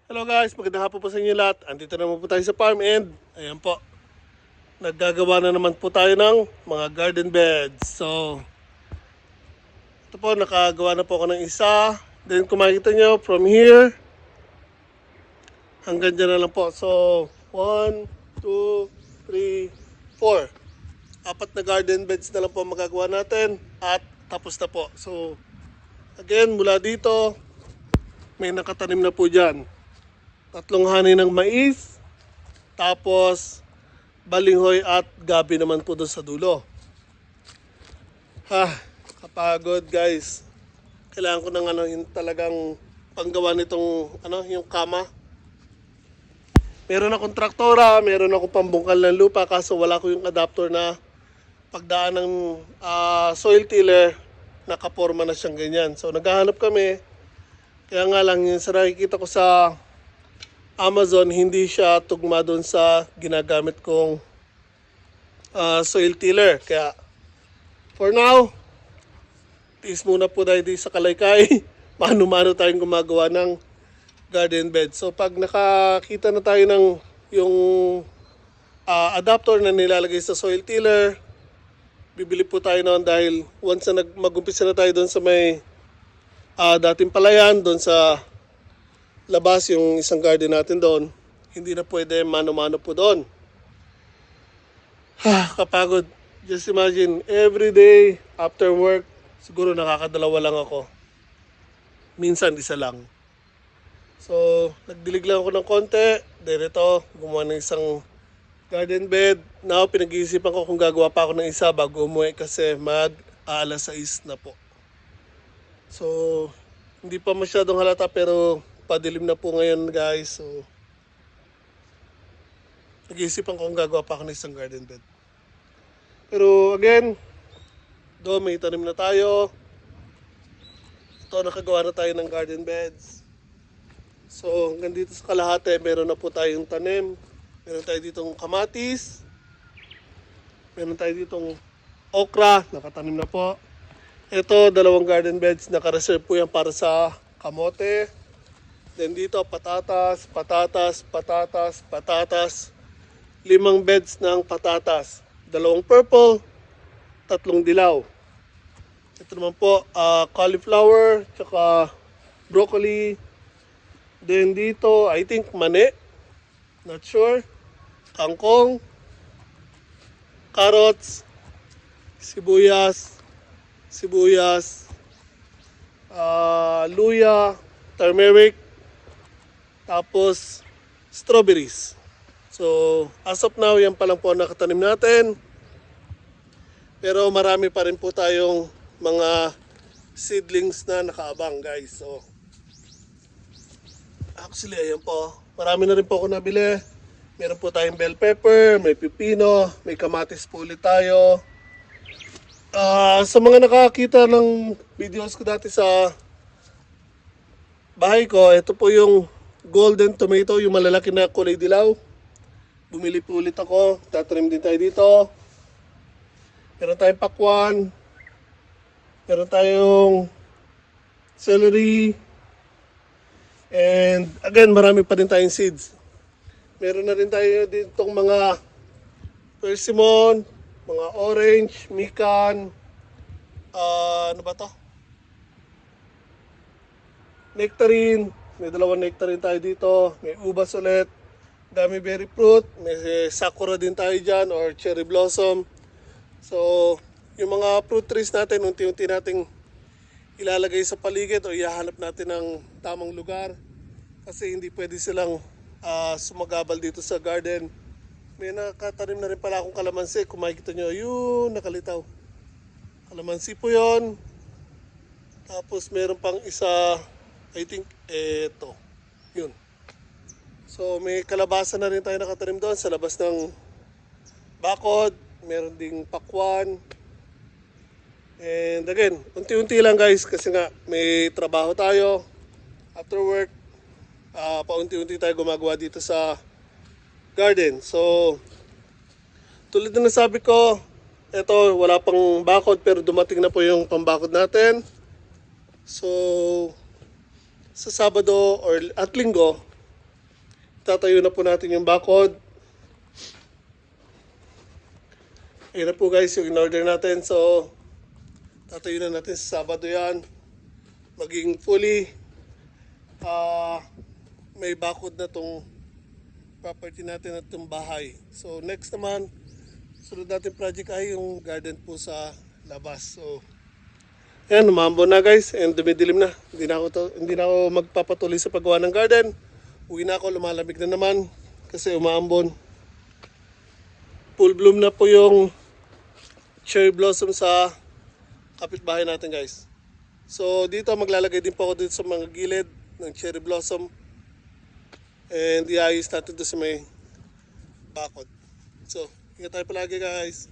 Hello guys, magandang hapon po sa inyo lahat. Andito naman po tayo sa farm and ayan po, naggagawa na naman po tayo ng mga garden beds. So, ito po, nakagawa na po ako ng isa. Then kung makikita nyo, from here, hanggang dyan na lang po. So, 1, 2, 3, 4. Apat na garden beds na lang po magagawa natin at tapos na po. So, again, mula dito, may nakatanim na po dyan. 3 hani ng mais, tapos balinghoy at gabi naman po doon sa dulo. Kapagod guys. Kailangan ko ng yung talagang panggawa nitong yung kama. Meron akong traktora, meron akong pambungkal ng lupa kaso wala ko yung adapter na pagdaan ng soil tiller, nakaporma na siyang ganyan. So naghahanap kami. Kaya nga lang yung sa nakikita ko sa Amazon, hindi siya tugma doon sa ginagamit kong soil tiller. Kaya, for now, tiis muna po tayo sa Kalaykay. Mano-mano tayong gumagawa ng garden bed. So, pag nakakita na tayo ng yung adapter na nilalagay sa soil tiller, bibili po tayo noon dahil once na mag-umpisa na tayo doon sa may dating palayan, doon sa labas yung isang garden natin doon, hindi na pwede mano-mano po doon. Kapagod. Just imagine, every day after work, siguro nakakadalawa lang ako. Minsan isa lang. So, nagdilig lang ako ng konti. Then ito, gumawa ng isang garden bed. Now, pinag-iisipan ko kung gagawa pa ako ng isa bago umuwi kasi mag-alas 6 na po. So, hindi pa masyadong halata pero padilim na po ngayon guys. So, nag-iisipan ko kung gagawa pa ako ng isang garden bed. Pero again, may tanim na tayo. Ito, nakagawa na tayo ng garden beds. So, hanggang dito sa kalahati, meron na po tayong tanim. Meron tayo ditong kamatis. Meron tayo ditong okra, nakatanim na po. Ito, 2 garden beds, naka-reserve po yan para sa kamote. Then dito, patatas, patatas, patatas, patatas. 5 beds ng patatas. 2 purple, 3 dilaw. Ito naman po, cauliflower, tsaka broccoli. Then dito, I think mani. Not sure. Kangkong, carrots, sibuyas, luya, turmeric, tapos strawberries. So, as of now, yan pa lang po ang nakatanim natin. Pero marami pa rin po tayong mga seedlings na nakaabang guys. So, actually, ayan po. Marami na rin po ako nabili. Meron po tayong bell pepper, may pipino, may kamatis po ulit tayo. Sa mga nakakita ng videos ko dati sa bahay ko, ito po yung golden tomato, yung malalaki na kulay dilaw. Bumili po ulit ako. Tatrim din tayo dito. Meron tayong pakwan. Meron tayong celery. And again, marami pa rin tayong seeds. Meron na rin tayo ditong mga persimmon, mga orange, mikan, ano ba to? Nectarine. May 2 nectarine tayo dito. May ubas ulit. Dami berry fruit. May sakura din tayo dyan or cherry blossom. So, yung mga fruit trees natin, unti-unti nating ilalagay sa paligid o ihahanap natin ng tamang lugar. Kasi hindi pwede silang sumagabal dito sa garden. May nakatanim na rin pala akong kalamansi. Kung makikita nyo, yun, nakalitaw. Kalamansi po yon. Tapos meron pang isa, I think, eto. Yun. So may kalabasa na rin tayo nakatanim doon sa labas ng bakod. Meron ding pakwan. And again, unti-unti lang guys kasi nga may trabaho tayo. After work, paunti-unti tayo gumagawa dito sa garden. So, tulad na nasabi ko, ito wala pang bakod pero dumating na po yung pambakod natin. So, sa Sabado or at Linggo, Tatayo na po natin yung bakod. Ayan na po guys yung in-order natin. So, tatayo na natin sa Sabado yan. Maging fully may bakod na tong property natin at itong bahay. So, next naman, sunod natin project ay yung garden po sa labas. So, yan, umambon na guys and dumidilim na. Hindi na ako magpapatuloy sa paggawa ng garden. Uwi na ako, lumalamig na naman kasi umaambon. Full bloom na po yung cherry blossom sa kapitbahay natin guys. So dito maglalagay din po ako dito sa mga gilid ng cherry blossom. And iayos natin doon sa may bakod. So, ingat tayo palagi guys.